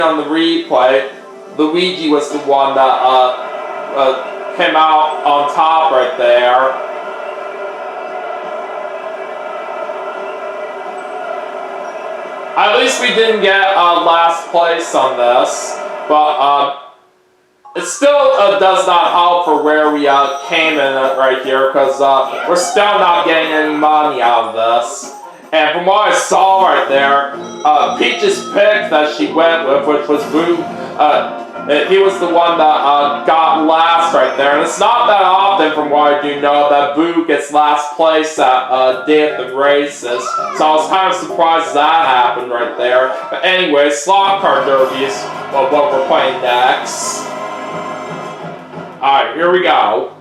on the replay, Luigi was the one that came out on top right there. At least we didn't get last place on this, but it still does not help for where we came in right here, because we're still not getting any money out of this. And from what I saw right there, Peach's pick that she went with, which was Boo, he was the one that got last right there. And it's not that often, from what I do know, that Boo gets last place at Day of the Races. So I was kind of surprised that happened right there. But anyway, Slot Car Derby is what we're playing next. Alright, here we go.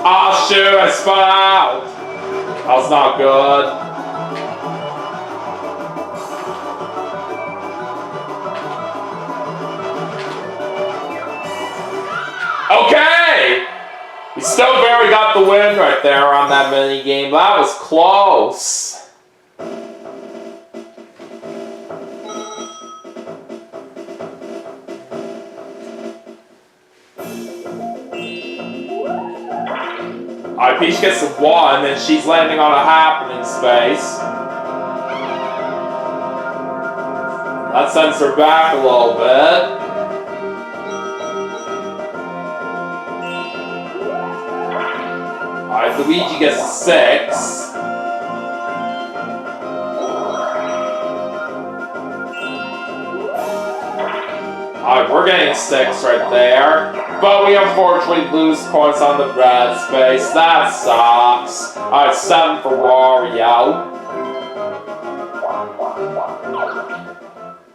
Oh shoot, I spun out! That was not good. Okay! We still barely got the win right there on that mini game. That was close. Alright, Peach gets the 1, and she's landing on a happening space. That sends her back a little bit. Alright, Luigi gets a 6. Alright, we're getting a 6 right there. But we unfortunately lose coins on the red space. That sucks. Alright, 7 for Wario.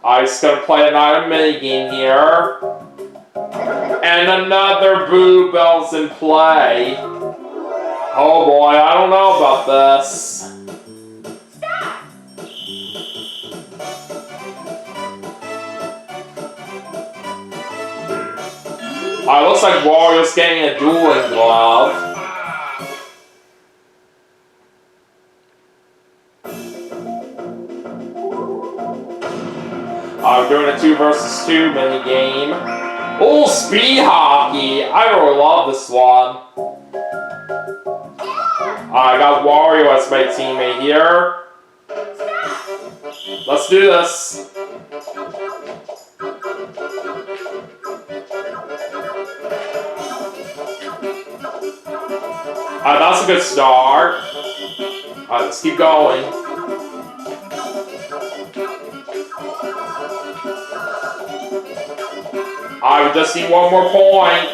I'm just gonna play another minigame here. And another Boo Bells in play. Oh boy, I don't know about this. Alright, looks like Wario's getting a dueling glove. We're doing a 2 versus 2 mini game. Oh, speed hockey! I really love this one. I got Wario as my teammate here. Let's do this. That's a good start. Alright, let's keep going. I just need 1 more point.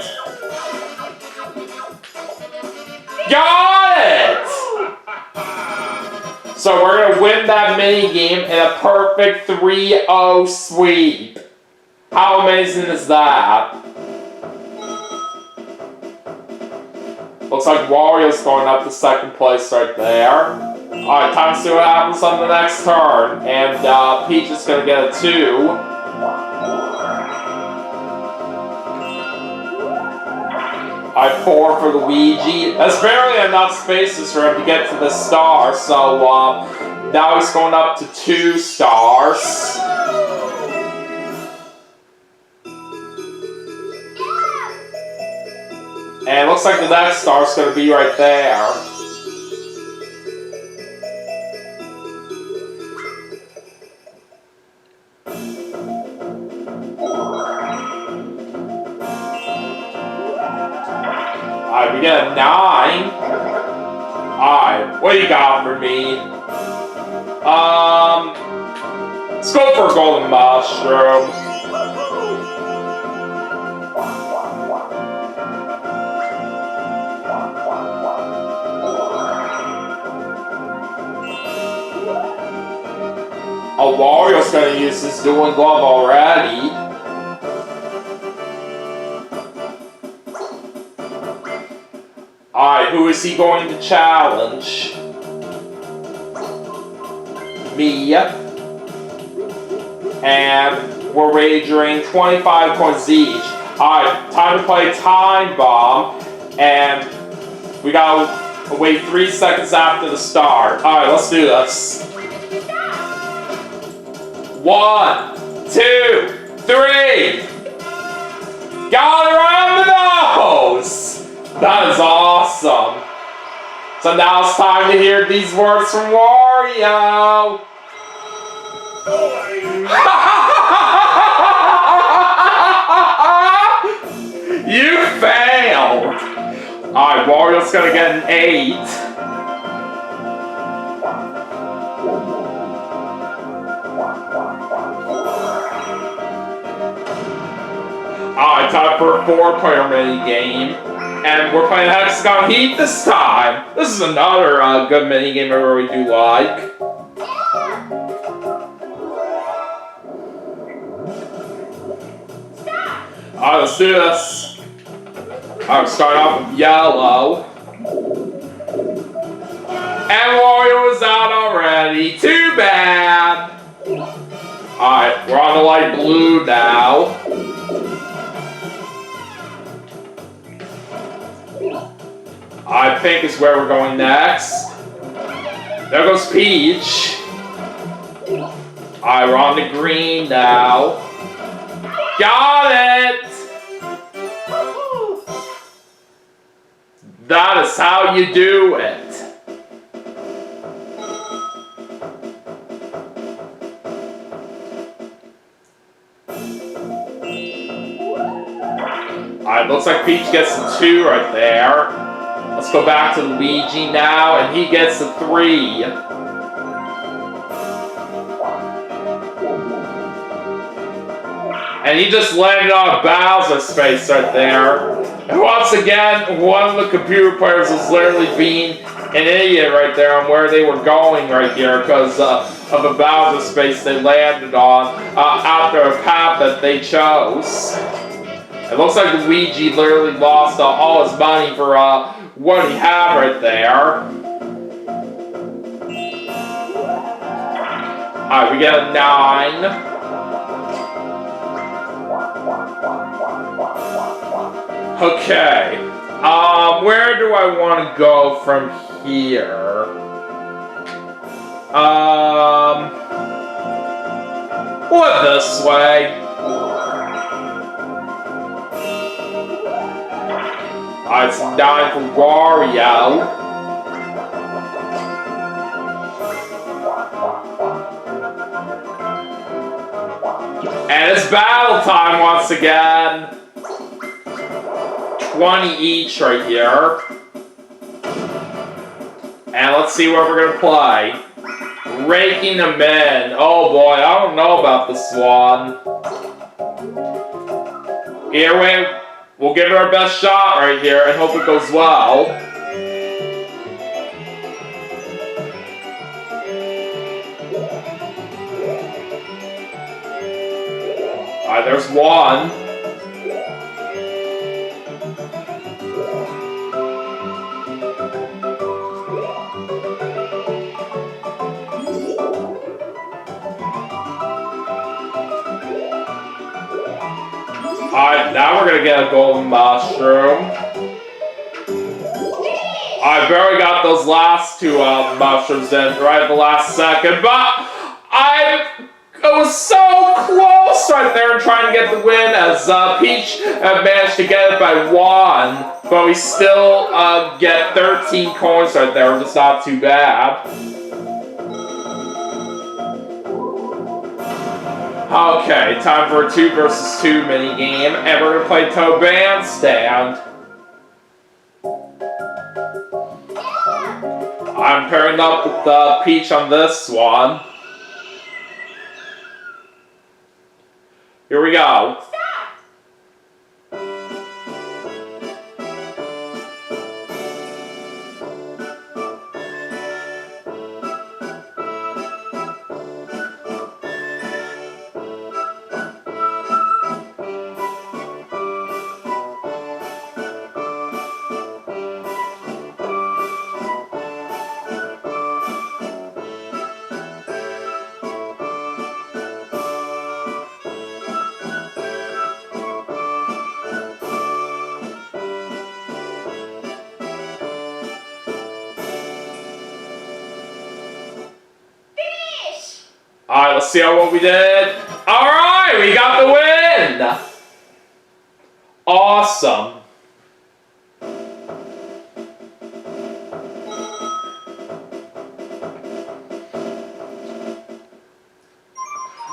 Got it! So we're going to win that mini game in a perfect 3-0 sweep. How amazing is that? Looks like Wario's going up to 2nd place right there. Alright, time to see what happens on the next turn. And Peach is going to get a 2. Alright, 4 for Luigi. That's barely enough spaces for him to get to the star. So now he's going up to 2 stars. And it looks like the next star is going to be right there. Alright, we get a 9. Alright, what do you got for me? Let's go for a golden mushroom. Oh, Wario's gonna use this dueling glove already. Alright, who is he going to challenge? Me. And we're wagering 25 coins each. Alright, time to play Time Bomb. And we gotta wait 3 seconds after the start. Alright, let's do this. 1, 2, 3. Got it around the nose! That is awesome. So now it's time to hear these words from Wario. You failed. Alright, Wario's gonna get an 8. Alright, time for a 4-player mini game. And we're playing Hexagon Heat this time. This is another good mini game I really do like. Alright, let's do this. Alright, start off with yellow. And Wario is out already. Too bad. Alright, we're on the light blue now. I think is where we're going next. There goes Peach. Alright, we're on the green now. Got it! That is how you do it. Alright, looks like Peach gets the 2 right there. Let's go back to Luigi now, and he gets the 3. And he just landed on Bowser's face right there. And once again, one of the computer players was literally being an idiot right there on where they were going right here because of the Bowser space they landed on after a path that they chose. It looks like Luigi literally lost all his money for what he had right there. Alright, we get a 9. Okay. Where do I want to go from here? What this way? It's 9 for Wario. And it's battle time once again. 20 each right here. And let's see what we're gonna play. Raking them in. Oh boy, I don't know about this one. Either way, we'll give it our best shot right here and hope it goes well. Alright, there's one. Alright, now we're gonna get a golden mushroom. I barely got those last 2 mushrooms in right at the last second, but it was so close right there in trying to get the win as Peach managed to get it by 1, but we still get 13 coins right there, which is not too bad. Okay, time for a 2 versus 2 mini game, and we're gonna play Toad Bandstand. I'm pairing up with Peach on this one. Here we go. Alright, let's see what we did. Alright, we got the win! Awesome.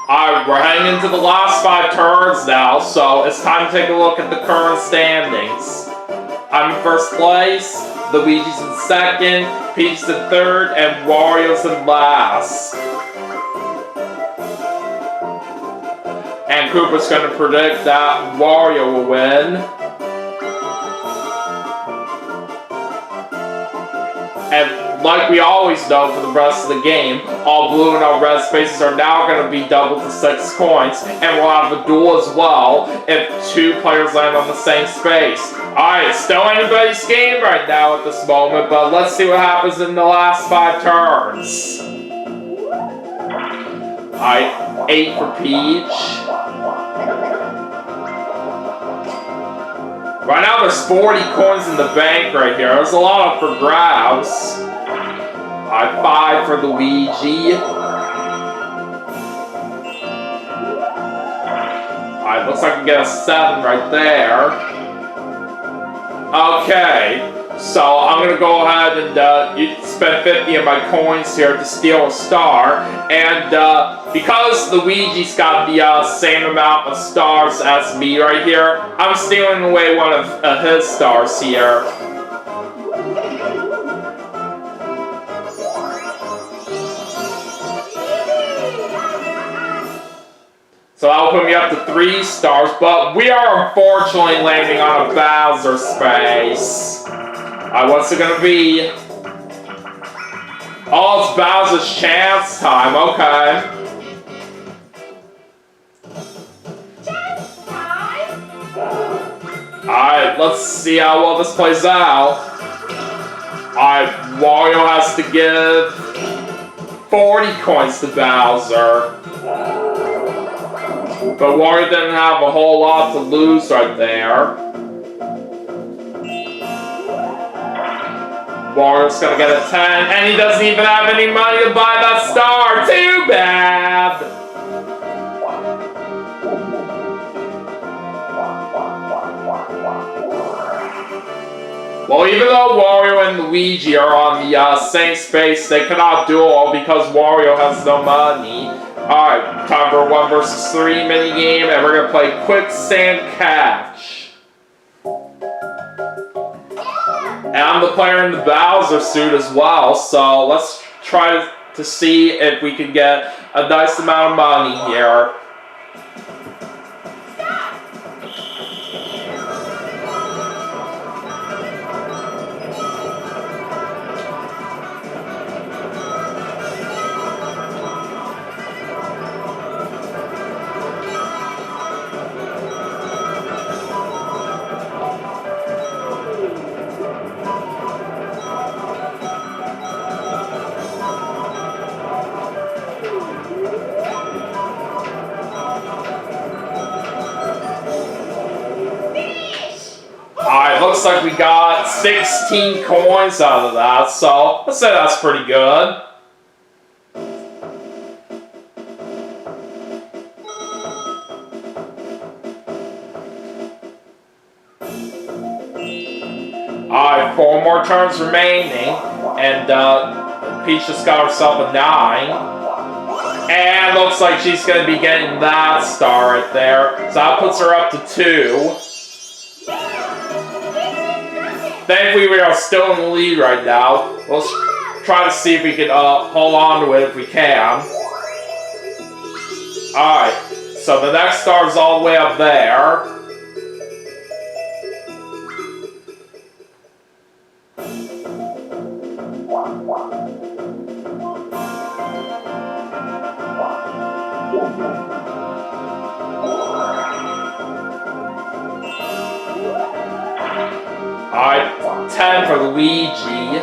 Alright, we're heading into the last 5 turns now, so it's time to take a look at the current standings. I'm in first place, Luigi's in second, Peach's in third, and Wario's in last. And Cooper's going to predict that Wario will win. And like we always know for the rest of the game, all blue and all red spaces are now going to be doubled to 6 coins, and we'll have a duel as well if 2 players land on the same space. Alright, it's still anybody's game right now at this moment, but let's see what happens in the last 5 turns. Alright, 8 for Peach. Right now there's 40 coins in the bank right here. There's a lot up for grabs. Alright, 5 for Luigi. Alright, looks like we get a 7 right there. Okay, so I'm gonna go ahead and spend 50 of my coins here to steal a star. And because Luigi's got the same amount of stars as me right here, I'm stealing away one of his stars here. So that'll put me up to 3 stars, but we are unfortunately landing on a Bowser space. What's it gonna be? Oh, it's Bowser's chance time, okay. Alright, let's see how well this plays out. Alright, Wario has to give 40 coins to Bowser. But Wario didn't have a whole lot to lose right there. Wario's gonna get a 10, and he doesn't even have any money to buy that star! Too bad! Well, even though Wario and Luigi are on the same space, they cannot duel because Wario has no money. Alright, time for a 1 versus 3 minigame, and we're gonna play Quicksand Catch. And I'm the player in the Bowser suit as well, so let's try to see if we can get a nice amount of money here. Looks like we got 16 coins out of that, so let's say that's pretty good. Alright, 4 more turns remaining, and Peach just got herself a 9. And looks like she's going to be getting that star right there, so that puts her up to 2. Thankfully, we are still in the lead right now. Let's try to see if we can hold on to it if we can. Alright, so the next star is all the way up there. Alright, 10 for Luigi.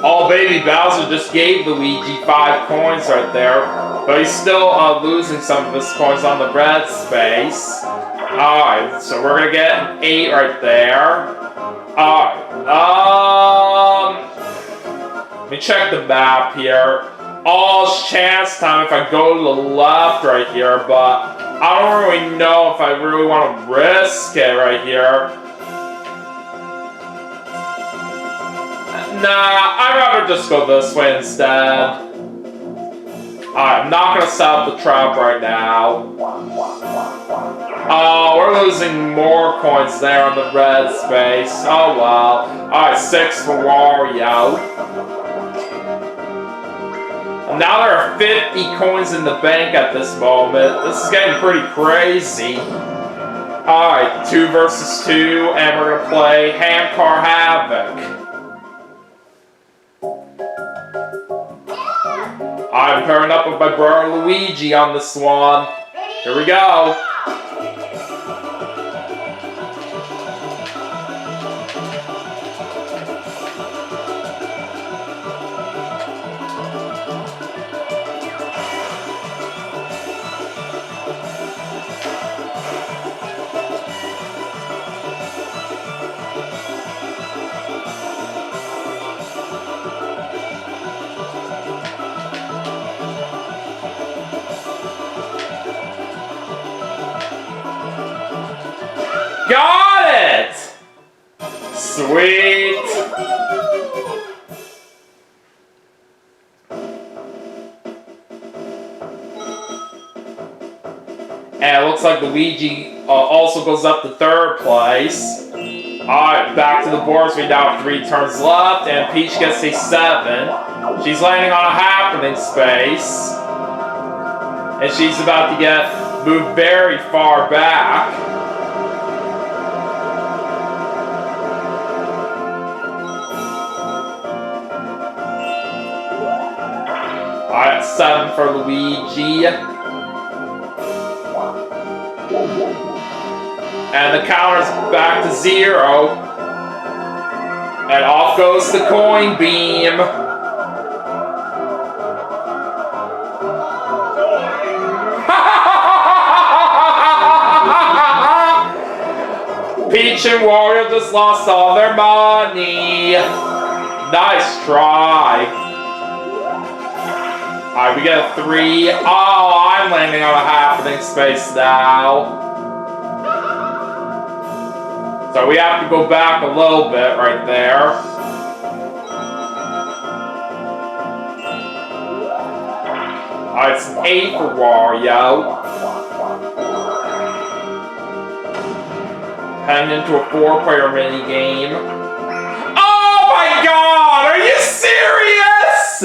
Oh, baby Bowser just gave Luigi 5 coins right there, but he's still losing some of his coins on the red space. Alright, so we're gonna get an 8 right there. Alright, let me check the map here. All's chance time if I go to the left right here, but I don't really know if I really want to risk it right here. Nah, I'd rather just go this way instead. Alright, I'm not gonna set up the trap right now. Oh, we're losing more coins there on the red space. Oh well. Alright, 6 for Wario. And now there are 50 coins in the bank at this moment. This is getting pretty crazy. Alright, 2 versus 2, and we're gonna play Handcar Havoc. I'm pairing up with my brother Luigi on this one. Here we go. Got it! Sweet! And it looks like Luigi also goes up to 3rd place. Alright, back to the boards. We now have 3 turns left, and Peach gets a 7. She's landing on a happening space. And she's about to get moved very far back. Alright, 7 for Luigi. And the counter's back to 0. And off goes the coin beam. Peach and Wario just lost all their money. Nice try. Alright, we get a 3. Oh, I'm landing on a happening space now. So we have to go back a little bit right there. Alright, it's an 8 for Wario. Heading into a 4-player minigame. Oh my god! Are you serious?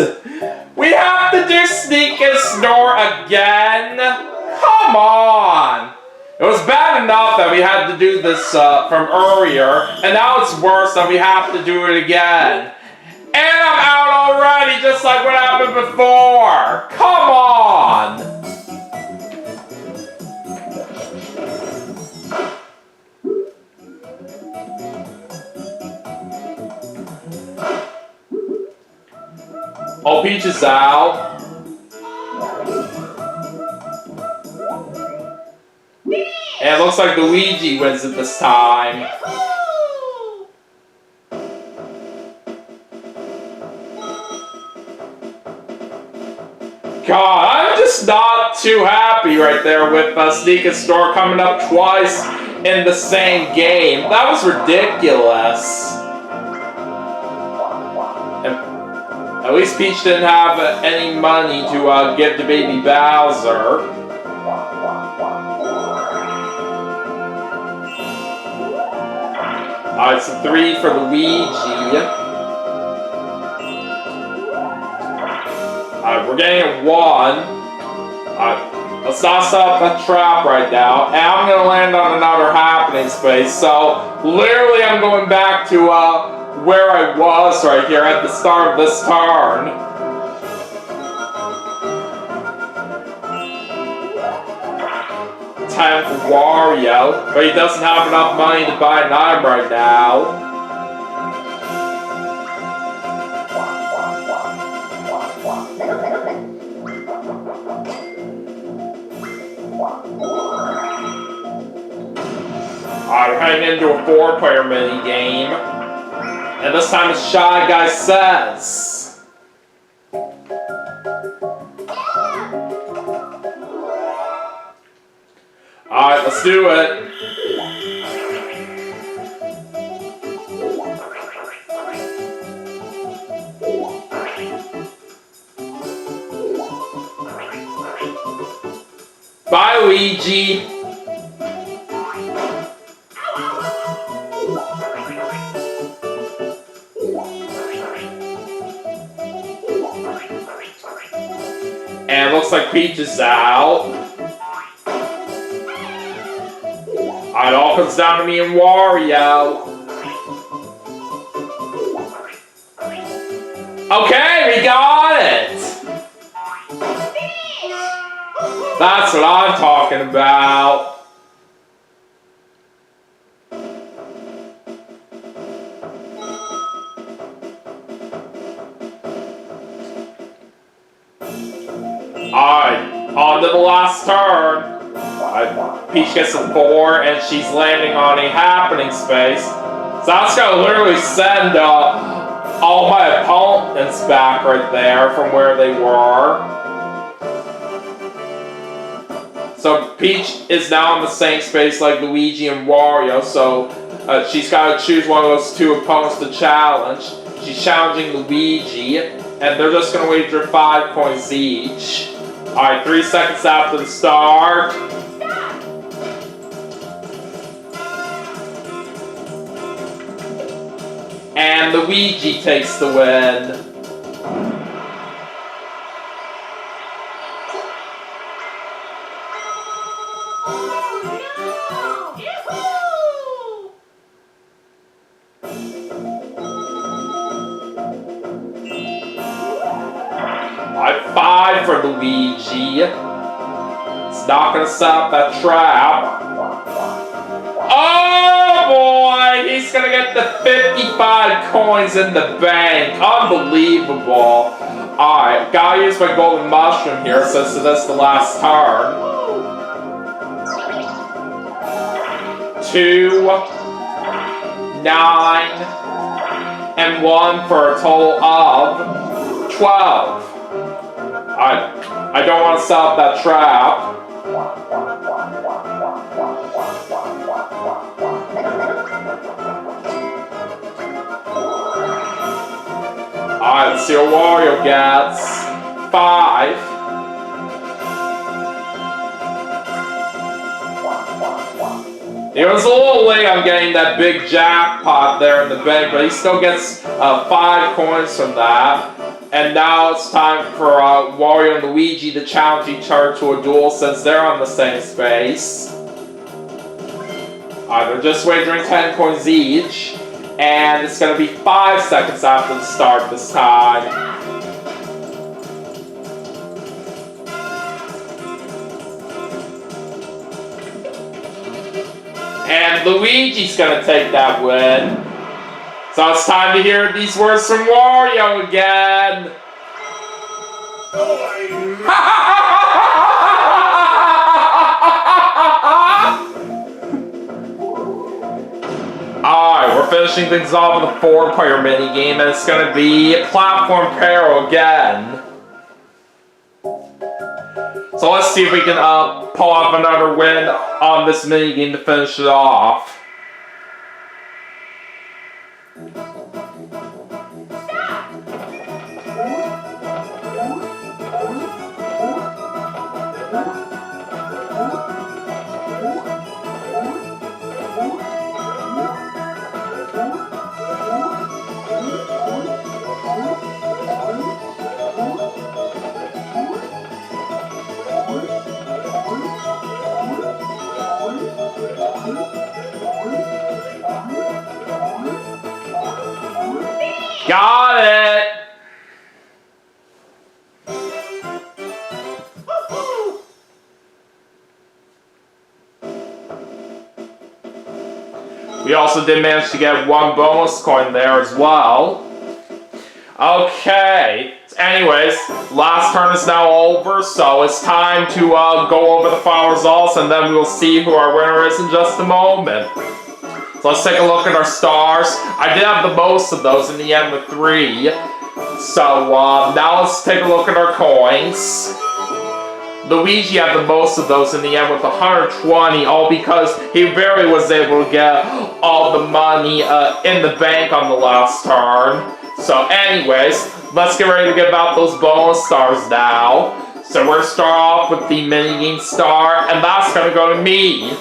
We have to do Sneak and Snore again? Come on! It was bad enough that we had to do this from earlier, and now it's worse that we have to do it again. And I'm out already, just like what happened before! Come on! Oh, Peach is out. And it looks like Luigi wins it this time. God, I'm just not too happy right there with Sneak and Snore coming up twice in the same game. That was ridiculous. And at least Peach didn't have any money to give to Baby Bowser. Alright, it's a 3 for Luigi. Alright, we're getting a 1. Alright, let's not set up a trap right now. And I'm going to land on another happening space. So, literally I'm going back to where I was right here at the start of this turn. Time for Wario, but he doesn't have enough money to buy an item right now. we're heading into a 4-player mini game. And this time it's Shy Guy Says. Alright, let's do it. Bye, Luigi. And it looks like Peach is out. It all comes down to me and Wario. Okay, we got it! That's what I'm talking about. Alright, on to the last turn. Peach gets a 4 and she's landing on a happening space. So that's gonna literally send all my opponents back right there from where they were. So Peach is now in the same space like Luigi and Wario, so she's got to choose one of those two opponents to challenge. She's challenging Luigi, and they're just going to wager 5 coins each. Alright, 3 seconds after the start. And Luigi takes the win. Alright, 5 for Luigi. It's not gonna stop that trap. Oh boy! He's gonna get the 55 coins in the bank. Unbelievable. Alright, gotta use my golden mushroom here since this is the last turn. 2, 9, and 1 for a total of 12. I don't want to stop that trap. Alright, let's see what Wario gets. 5. He was a little late on getting that big jackpot there in the bank, but he still gets 5 coins from that. And now it's time for Wario and Luigi to challenge each other to a duel since they're on the same space. They're just wagering 10 coins each. And it's going to be 5 seconds after the start this time. And Luigi's going to take that win. So it's time to hear these words from Wario again. Alright, we're finishing things off with a 4-player minigame, and it's going to be Platform Peril again. So let's see if we can pull off another win on this minigame to finish it off. Got it! We also did manage to get 1 bonus coin there as well. Okay. Anyways, last turn is now over, so it's time to go over the final results, and then we'll see who our winner is in just a moment. So let's take a look at our stars. I did have the most of those in the end with 3. So now let's take a look at our coins. Luigi had the most of those in the end with 120, all because he barely was able to get all the money in the bank on the last turn. So anyways, let's get ready to give out those bonus stars now. So we're going to start off with the minigame star, and that's going to go to me.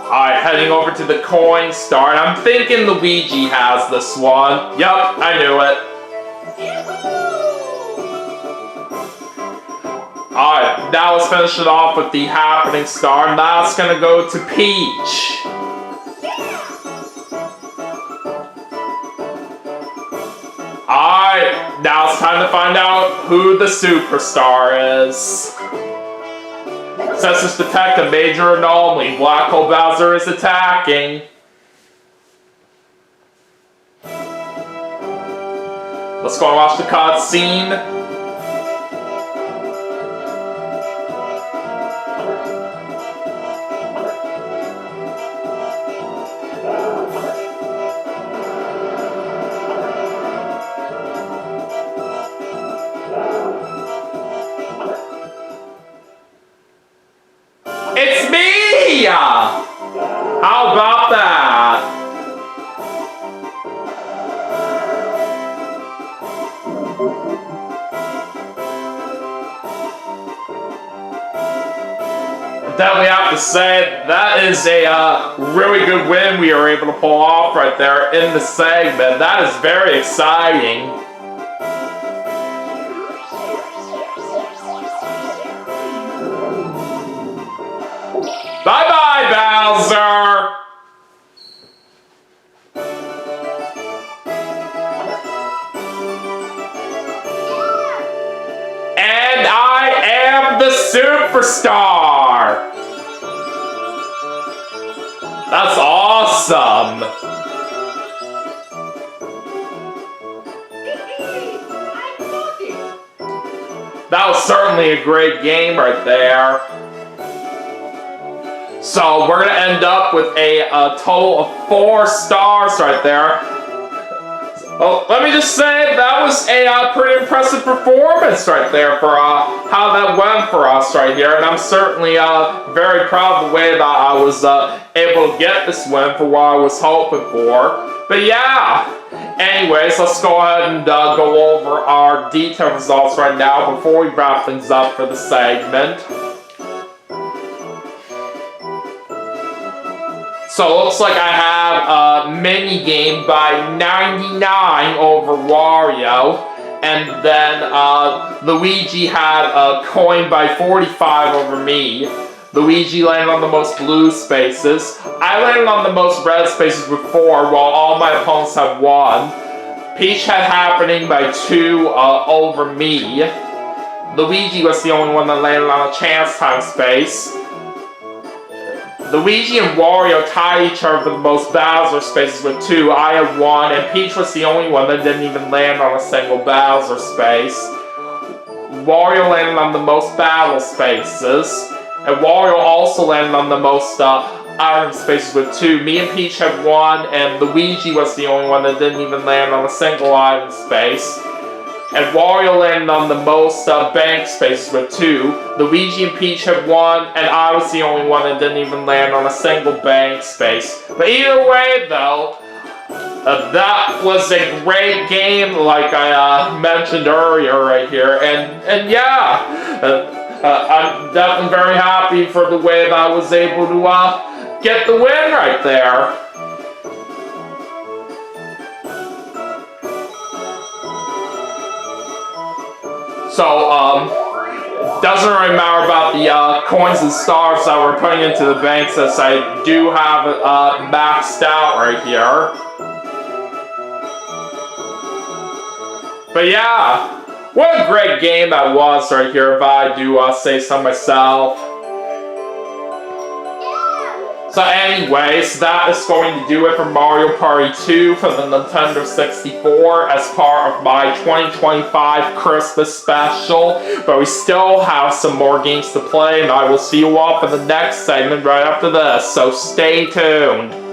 Alright, heading over to the coin star, and I'm thinking Luigi has this one. Yup, I knew it. Alright, now let's finish it off with the happening star, and that's going to go to Peach. Alright, now it's time to find out who the superstar is. Census detected major anomaly. Black Hole Bowser is attacking. Let's go and watch the cutscene. It's me! How about that? Definitely have to say, that is a really good win we were able to pull off right there in the segment. That is very exciting. Bye-bye, Bowser! And I am the superstar! That's awesome! That was certainly a great game right there. So we're going to end up with a total of 4 stars right there. Well, let me just say that was a pretty impressive performance right there for how that went for us right here. And I'm certainly very proud of the way that I was able to get this win for what I was hoping for. But yeah, anyways, let's go ahead and go over our detailed results right now before we wrap things up for the segment. So it looks like I have a mini game by 99 over Wario, and then Luigi had a coin by 45 over me. Luigi landed on the most blue spaces. I landed on the most red spaces with 4, while all my opponents had 1. Peach had happening by 2 over me. Luigi was the only one that landed on a chance time space. Luigi and Wario tied each other for the most Bowser spaces with 2. I had 1, and Peach was the only one that didn't even land on a single Bowser space. Wario landed on the most battle spaces, and Wario also landed on the most item spaces with 2. Me and Peach had 1, and Luigi was the only one that didn't even land on a single item space. And Wario landed on the most bank spaces with 2. Luigi and Peach had 1, and I was the only one that didn't even land on a single bank space. But either way, though, that was a great game, like I mentioned earlier right here. And yeah, I'm definitely very happy for the way that I was able to get the win right there. So, doesn't really matter about the coins and stars that we're putting into the bank, since I do have it maxed out right here. But yeah, what a great game that was right here, if I do say so myself. So anyways, that is going to do it for Mario Party 2 for the Nintendo 64 as part of my 2025 Christmas special. But we still have some more games to play, and I will see you all for the next segment right after this, so stay tuned.